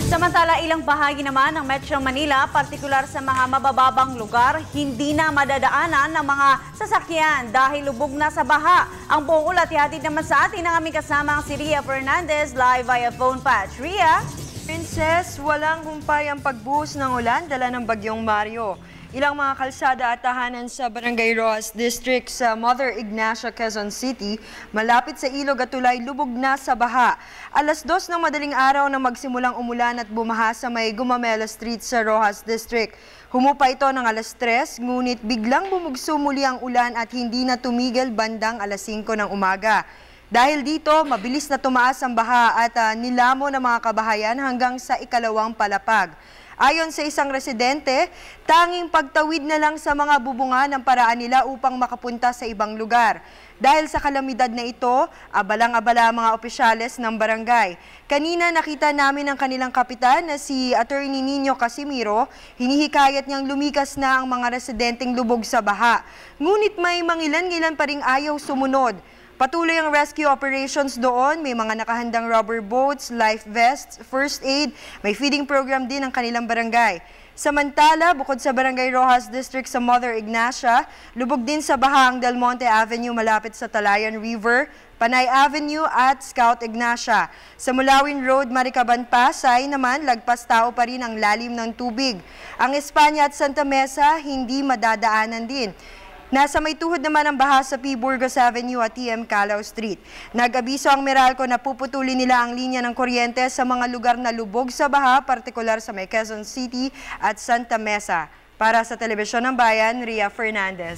Samantala, ilang bahagi naman ng Metro Manila, partikular sa mga mabababang lugar, hindi na madadaanan ng mga sasakyan dahil lubog na sa baha. Ang buong ulat, ihatid naman sa atin ang aming kasamang si Ria Fernandez live via phone patch. Ria? Princess, walang humpay ang pagbuhos ng ulan dala ng Bagyong Mario. Ilang mga kalsada at tahanan sa Barangay Rojas District sa Mother Ignacia, Quezon City, malapit sa ilog at tulay, lubog na sa baha. Alas 2 ng madaling araw na magsimulang umulan at bumaha sa may Gumamela Street sa Rojas District. Humupa ito ng alas 3, ngunit biglang bumugso muli ang ulan at hindi na tumigil bandang alas 5 ng umaga. Dahil dito, mabilis na tumaas ang baha at nilamo ng mga kabahayan hanggang sa ikalawang palapag. Ayon sa isang residente, tanging pagtawid na lang sa mga bubungan ang paraan nila upang makapunta sa ibang lugar. Dahil sa kalamidad na ito, abalang-abala ang mga opisyales ng barangay. Kanina nakita namin ang kanilang kapitan na si Attorney Nino Casimiro, hinihikayat niyang lumikas na ang mga residenteng lubog sa baha. Ngunit may mangilan-ngilan pa ring ayaw sumunod. Patuloy ang rescue operations doon, may mga nakahandang rubber boats, life vests, first aid, may feeding program din ang kanilang barangay. Samantala, bukod sa Barangay Rojas District sa Mother Ignacia, lubog din sa baha ang Del Monte Avenue malapit sa Talayan River, Panay Avenue at Scout Ignacia. Sa Mulawin Road, Maricaban, Pasay naman, lagpas tao pa rin ang lalim ng tubig. Ang Espanya at Santa Mesa, hindi madadaanan din. Nasa may tuhod naman ang baha sa P. Burgos Avenue at TM Calao Street. Nag-abiso ang Meralco na puputulin nila ang linya ng kuryente sa mga lugar na lubog sa baha, partikular sa may Quezon City at Santa Mesa. Para sa Telebisyon ng Bayan, Ria Fernandez.